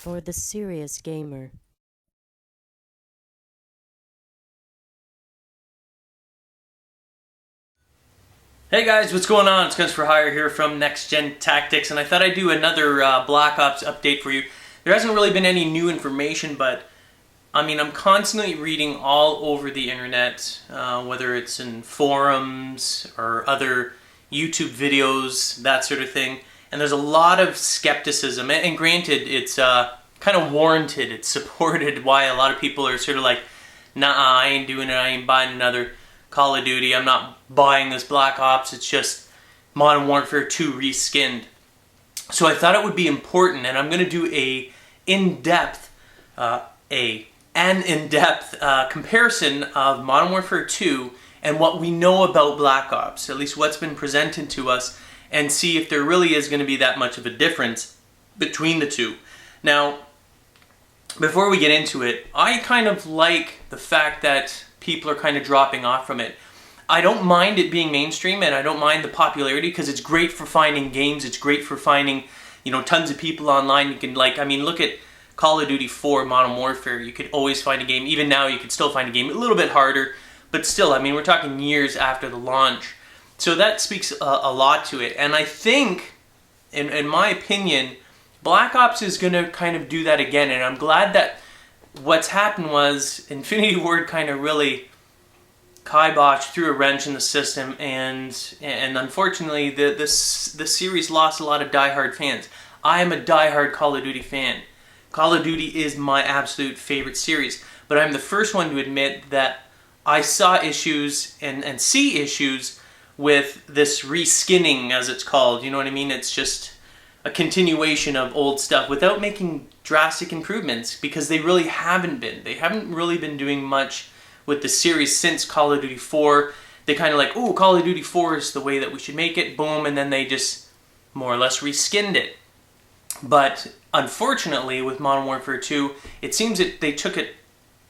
for the serious gamer. Hey guys, what's going on? It's Guns for Hire here from NextGenTactics, and I thought I'd do another Black Ops update for you. There hasn't really been any new information, but I mean, I'm constantly reading all over the internet, whether it's in forums or other YouTube videos, that sort of thing. And there's a lot of skepticism, and granted, it's kind of warranted. It's supported why a lot of people are sort of like, nah, I ain't doing it, I ain't buying another Call of Duty, I'm not buying this Black Ops, it's just Modern Warfare 2 reskinned. So I thought it would be important, and I'm going to do an in-depth comparison of Modern Warfare 2 and what we know about Black Ops, at least what's been presented to us, and see if there really is going to be that much of a difference between the two. Now, before we get into it, I kind of like the fact that people are kind of dropping off from it. I don't mind it being mainstream, and I don't mind the popularity because it's great for finding games. It's great for finding, tons of people online. You can look at Call of Duty 4 Modern Warfare. You could always find a game. Even now, you could still find a game. A little bit harder, but still, we're talking years after the launch. So that speaks a lot to it. And I think, in my opinion, Black Ops is going to kind of do that again. And I'm glad that what's happened was Infinity Ward kind of really kiboshed, threw a wrench in the system, and unfortunately the series lost a lot of diehard fans. I am a diehard Call of Duty fan. Call of Duty is my absolute favorite series, but I'm the first one to admit that I saw issues and see issues with this reskinning, as it's called. You know what I mean? It's just a continuation of old stuff without making drastic improvements, because they really haven't been. They haven't really been doing much with the series since Call of Duty 4. They kind of like, oh, Call of Duty 4 is the way that we should make it, boom, and then they just more or less reskinned it. But unfortunately, with Modern Warfare 2, it seems that they took it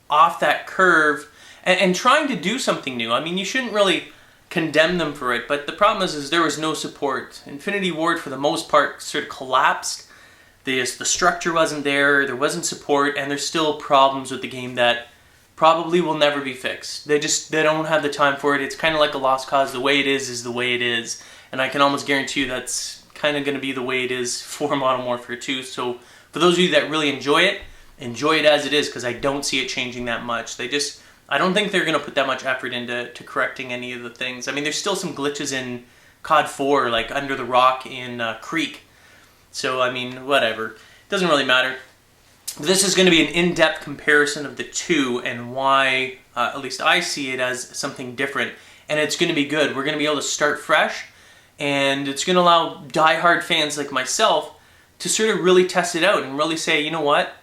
off that curve and trying to do something new. You shouldn't really condemn them for it, but the problem is there was no support. Infinity Ward, for the most part, sort of collapsed. The structure wasn't there, there wasn't support, and there's still problems with the game that probably will never be fixed. They don't have the time for it. It's kind of like a lost cause. The way it is the way it is. And I can almost guarantee you that's kind of going to be the way it is for Modern Warfare 2. So for those of you that really enjoy it as it is, because I don't see it changing that much. I don't think they're going to put that much effort into correcting any of the things. There's still some glitches in COD 4, like under the rock in Creek. So, whatever. It doesn't really matter. This is going to be an in-depth comparison of the two and why, at least I see it as something different. And it's going to be good. We're going to be able to start fresh, and it's going to allow die-hard fans like myself to sort of really test it out and really say, you know what?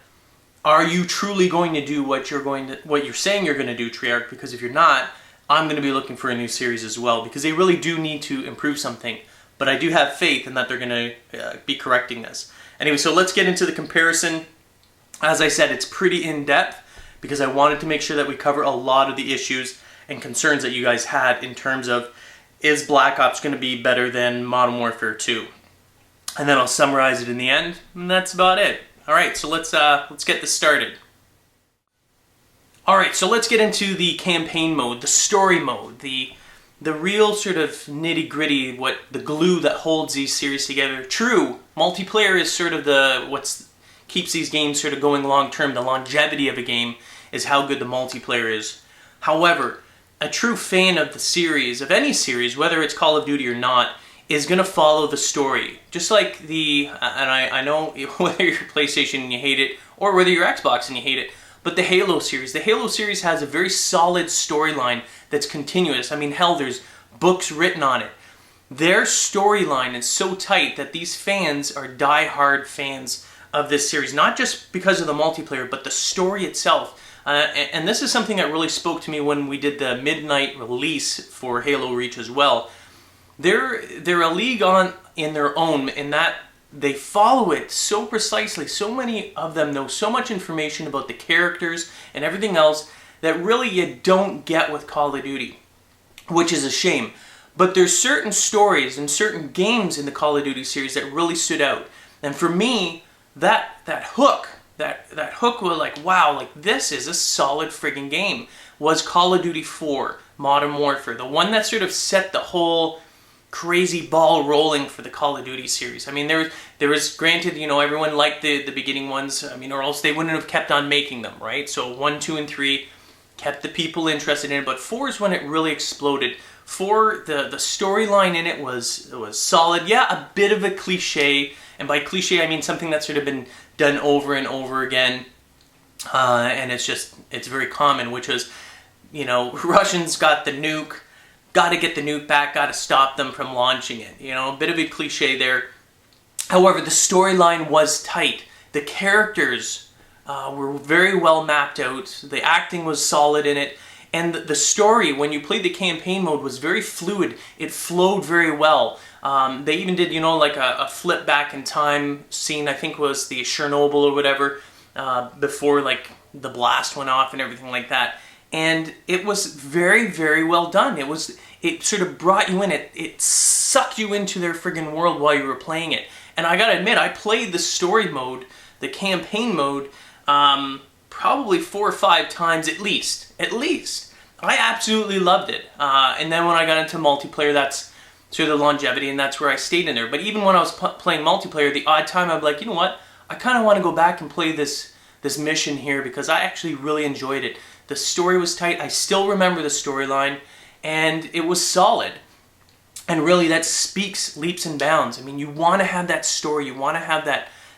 Are you truly going to do what you're saying you're going to do, Treyarch? Because if you're not, I'm going to be looking for a new series as well, because they really do need to improve something. But I do have faith in that they're going to be correcting this. Anyway, so let's get into the comparison. As I said, it's pretty in-depth because I wanted to make sure that we cover a lot of the issues and concerns that you guys had in terms of, is Black Ops going to be better than Modern Warfare 2? And then I'll summarize it in the end, and that's about it. Alright, so let's get this started. Alright, so let's get into the campaign mode, the story mode, the real sort of nitty-gritty, what the glue that holds these series together. True, multiplayer is sort of keeps these games sort of going long-term. The longevity of a game is how good the multiplayer is. However, a true fan of the series, of any series, whether it's Call of Duty or not, is going to follow the story. Just like and I know whether you're PlayStation and you hate it, or whether you're Xbox and you hate it, but the Halo series. The Halo series has a very solid storyline that's continuous. Hell, there's books written on it. Their storyline is so tight that these fans are die-hard fans of this series, not just because of the multiplayer, but the story itself. And this is something that really spoke to me when we did the midnight release for Halo Reach as well. They're a league in their own, in that they follow it so precisely. So many of them know so much information about the characters and everything else that really you don't get with Call of Duty, which is a shame. But there's certain stories and certain games in the Call of Duty series that really stood out. And for me, that hook that hook was like, wow, like this is a solid friggin' game, was Call of Duty 4 Modern Warfare, the one that sort of set the whole crazy ball rolling for the Call of Duty series. I mean, there was granted, you know, everyone liked the beginning ones, I mean, or else they wouldn't have kept on making them, right? So 1, 2, and 3 kept the people interested in it, but 4 is when it really exploded. 4, the storyline in it was solid. Yeah, a bit of a cliche, and by cliche I mean something that's sort of been done over and over again, and it's very common, which was, you know, Russians got the nuke, got to get the nuke back, got to stop them from launching it. You know, a bit of a cliche there. However, the storyline was tight. The characters were very well mapped out. The acting was solid in it. And the story, when you played the campaign mode, was very fluid. It flowed very well. They even did, you know, like a flip back in time scene, I think was the Chernobyl or whatever, before like the blast went off and everything like that. And it was very, very well done. It sort of brought you in. It sucked you into their friggin' world while you were playing it. And I gotta admit, I played the story mode, the campaign mode, probably 4 or 5 times at least. I absolutely loved it. And then when I got into multiplayer, that's sort of the longevity, and that's where I stayed in there. But even when I was playing multiplayer, the odd time I'd be like, you know what? I kind of want to go back and play this mission here because I actually really enjoyed it. The story was tight. I still remember the storyline, and it was solid. And really, that speaks leaps and bounds. I mean, you want to have that story. You want to have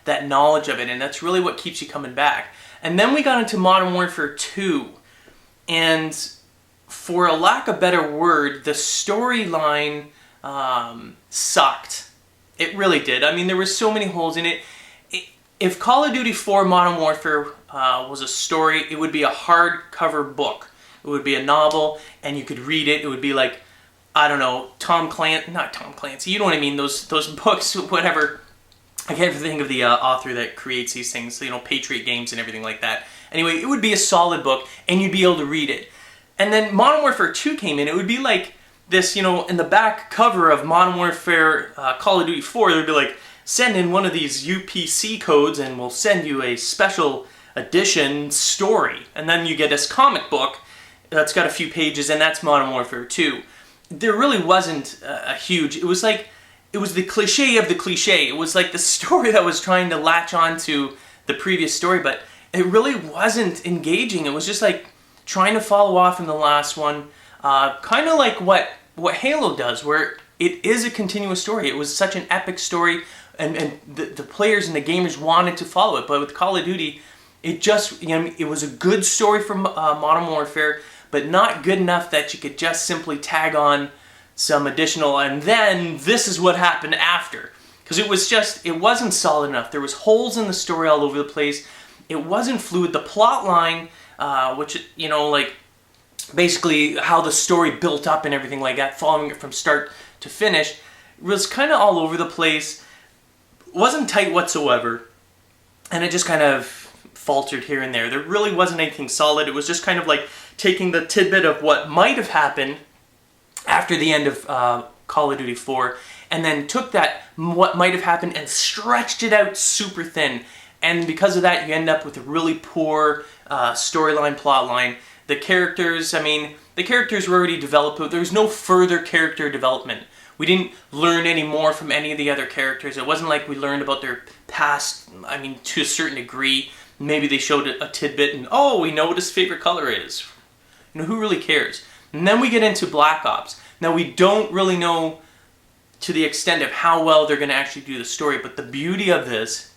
that knowledge of it, and that's really what keeps you coming back. And then we got into Modern Warfare 2, and for a lack of a better word, the storyline sucked. It really did. I mean, there were so many holes in it. If Call of Duty 4 Modern Warfare was a story, it would be a hardcover book. It would be a novel, and you could read it. It would be like, I don't know, not Tom Clancy, you know what I mean, those books, whatever. I can't think of the author that creates these things, you know, Patriot Games and everything like that. Anyway, it would be a solid book, and you'd be able to read it. And then Modern Warfare 2 came in. It would be like this, you know, in the back cover of Modern Warfare Call of Duty 4, it would be like, send in one of these UPC codes and we'll send you a special edition story. And then you get this comic book that's got a few pages, and that's Modern Warfare 2. There really wasn't a huge, it was the cliche of the cliche. It was like the story that was trying to latch on to the previous story, but it really wasn't engaging. It was just like trying to follow off from the last one. Kind of like what Halo does, where it is a continuous story. It was such an epic story, and the players and the gamers wanted to follow it. But with Call of Duty, it just, you know, it was a good story from Modern Warfare, but not good enough that you could just simply tag on some additional, and then this is what happened after. Because it wasn't solid enough. There was holes in the story all over the place. It wasn't fluid. The plot line, which, you know, like, basically how the story built up and everything like that, following it from start to finish, was kind of all over the place. Wasn't tight whatsoever, and it just kind of faltered here and there. There really wasn't anything solid. It was just kind of like taking the tidbit of what might have happened after the end of Call of Duty 4, and then took that, what might have happened, and stretched it out super thin. And because of that, you end up with a really poor storyline, plotline. The characters, I mean, the characters were already developed, but there was no further character development. We didn't learn any more from any of the other characters. It wasn't like we learned about their past, I mean, to a certain degree. Maybe they showed a tidbit and, oh, we know what his favorite color is. You know, who really cares? And then we get into Black Ops. Now, we don't really know to the extent of how well they're going to actually do the story, but the beauty of this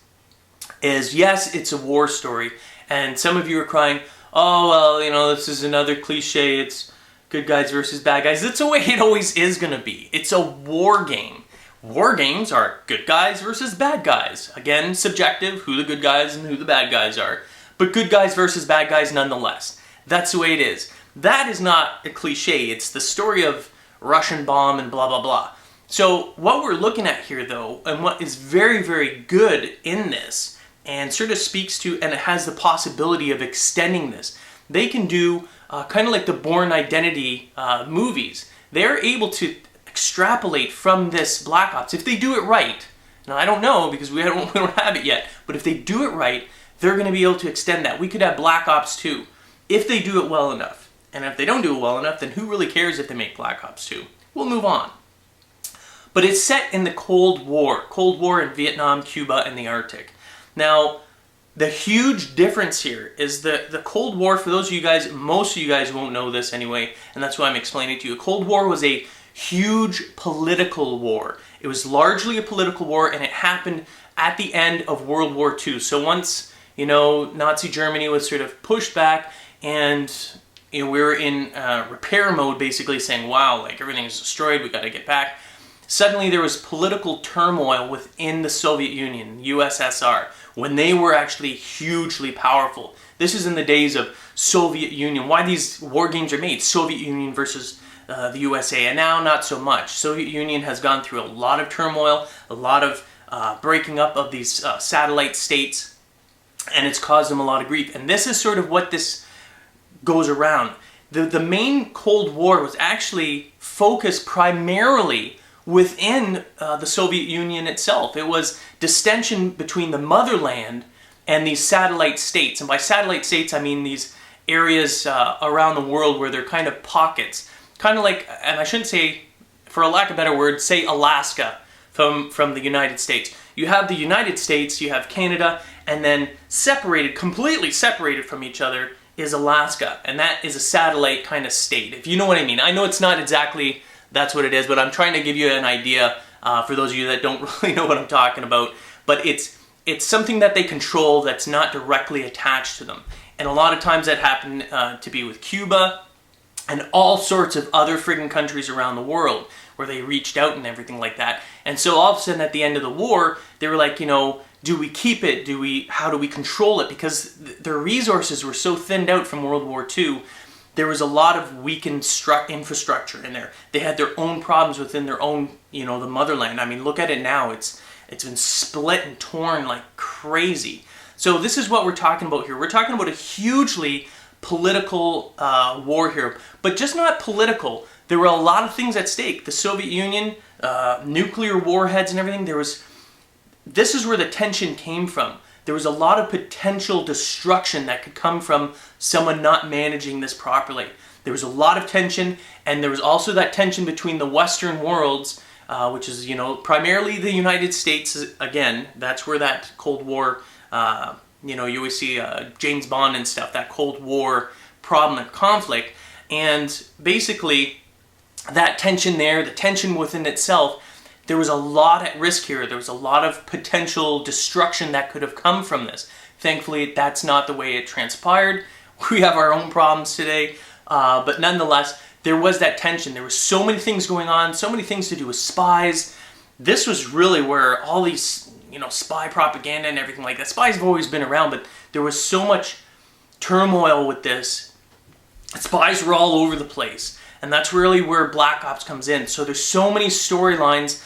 is, yes, it's a war story, and some of you are crying, oh, well, you know, this is another cliche, it's good guys versus bad guys. That's the way it always is going to be. It's a war game. War games are good guys versus bad guys. Again, subjective, who the good guys and who the bad guys are, but good guys versus bad guys nonetheless. That's the way it is. That is not a cliche. It's the story of Russian bomb and blah, blah, blah. So what we're looking at here, though, and what is very, very good in this, and sort of speaks to, and it has the possibility of extending this, they can do kind of like the Bourne Identity movies. They're able to extrapolate from this Black Ops, if they do it right. Now, I don't know, because we don't have it yet, but if they do it right, they're going to be able to extend that. We could have Black Ops 2 if they do it well enough. And if they don't do it well enough, then who really cares if they make Black Ops 2? We'll move on. But it's set in the Cold War in Vietnam, Cuba, and the Arctic. Now, the huge difference here is the Cold War, for those of you guys, most of you guys won't know this anyway, and that's why I'm explaining it to you. Cold War was a huge political war. It was largely a political war, and it happened at the end of World War II. So once, Nazi Germany was sort of pushed back, and we were in repair mode, basically saying, wow, like everything is destroyed, we got to get back. Suddenly there was political turmoil within the Soviet Union, USSR, when they were actually hugely powerful. This is in the days of Soviet Union. Why these war games are made, Soviet Union versus the USA, and now not so much. Soviet Union has gone through a lot of turmoil, a lot of breaking up of these satellite states, and it's caused them a lot of grief. And this is sort of what this goes around. The main Cold War was actually focused primarily within the Soviet Union itself. It was distension between the motherland and these satellite states. And by satellite states, I mean these areas around the world where they're kind of pockets. Kind of like, and I shouldn't say, for a lack of a better word, say Alaska from the United States. You have the United States, you have Canada, and then completely separated from each other is Alaska. And that is a satellite kind of state, if you know what I mean. I know it's not exactly that's what it is, but I'm trying to give you an idea for those of you that don't really know what I'm talking about. But it's something that they control that's not directly attached to them. And a lot of times that happened to be with Cuba and all sorts of other friggin' countries around the world where they reached out and everything like that. And so all of a sudden at the end of the war, they were like, do we keep it? How do we control it? Because their resources were so thinned out from World War II. There was a lot of weakened infrastructure in there. They had their own problems within their own, the motherland. I mean, look at it now. It's been split and torn like crazy. So this is what we're talking about here. We're talking about a hugely political war here, but just not political. There were a lot of things at stake. The Soviet Union, nuclear warheads and everything. This is where the tension came from. There was a lot of potential destruction that could come from someone not managing this properly. There was a lot of tension, and there was also that tension between the Western worlds, which is, primarily the United States. Again, that's where that Cold War, you always see James Bond and stuff, that Cold War problem and conflict. And basically, that tension there, the tension within itself, there was a lot at risk here. There was a lot of potential destruction that could have come from this. Thankfully, that's not the way it transpired. We have our own problems today. But nonetheless, there was that tension. There were so many things going on, so many things to do with spies. This was really where all these, spy propaganda and everything like that. Spies have always been around, but there was so much turmoil with this. Spies were all over the place. And that's really where Black Ops comes in. So there's so many storylines,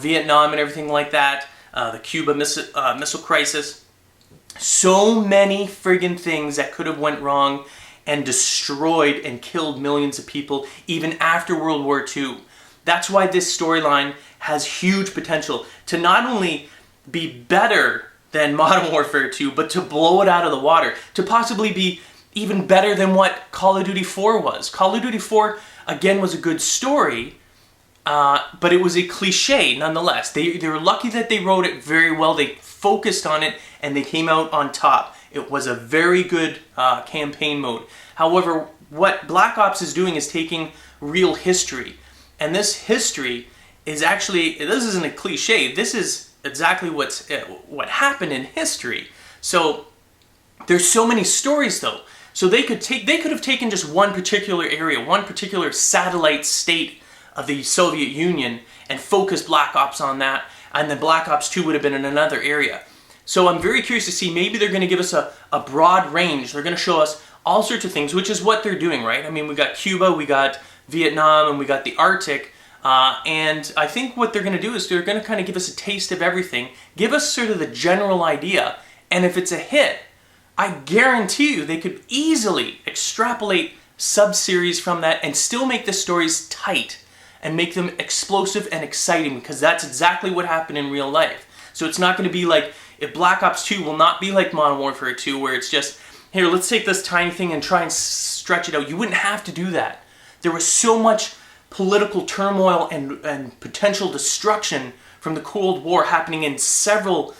Vietnam and everything like that, the Cuba missile crisis. So many friggin' things that could have went wrong and destroyed and killed millions of people even after World War II. That's why this storyline has huge potential to not only be better than Modern Warfare 2, but to blow it out of the water, to possibly be even better than what Call of Duty 4 was. Call of Duty 4, again, was a good story, but it was a cliche nonetheless. They were lucky that they wrote it very well. They focused on it, and they came out on top. It was a very good campaign mode. However, what Black Ops is doing is taking real history. And this history is actually, this isn't a cliche. This is exactly what happened in history. So there's so many stories though. So they could have taken just one particular area, one particular satellite state of the Soviet Union and focused Black Ops on that, and then Black Ops 2 would have been in another area. So I'm very curious to see, maybe they're going to give us a broad range. They're going to show us all sorts of things, which is what they're doing, right? I mean, we got Cuba, we got Vietnam, and we got the Arctic. And I think what they're going to do is they're going to kind of give us a taste of everything, give us sort of the general idea, and if it's a hit, I guarantee you they could easily extrapolate sub-series from that and still make the stories tight and make them explosive and exciting, because that's exactly what happened in real life. So it's not going to be like if Black Ops 2 will not be like Modern Warfare 2, where it's just, here, let's take this tiny thing and try and stretch it out. You wouldn't have to do that. There was so much political turmoil and potential destruction from the Cold War happening in several,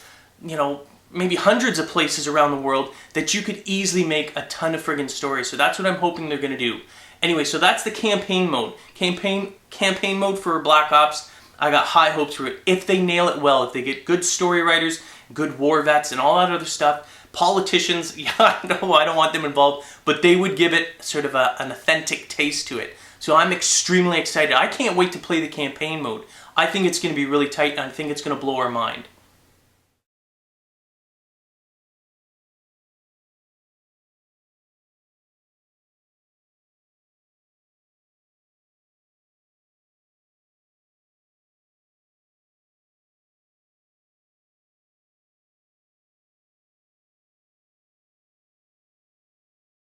maybe hundreds of places around the world, that you could easily make a ton of friggin' stories. So that's what I'm hoping they're going to do. Anyway, so that's the campaign mode. Campaign mode for Black Ops. I got high hopes for it. If they nail it well, if they get good story writers, good war vets, and all that other stuff, politicians, no, I don't want them involved, but they would give it sort of an authentic taste to it. So I'm extremely excited. I can't wait to play the campaign mode. I think it's going to be really tight, and I think it's going to blow our mind.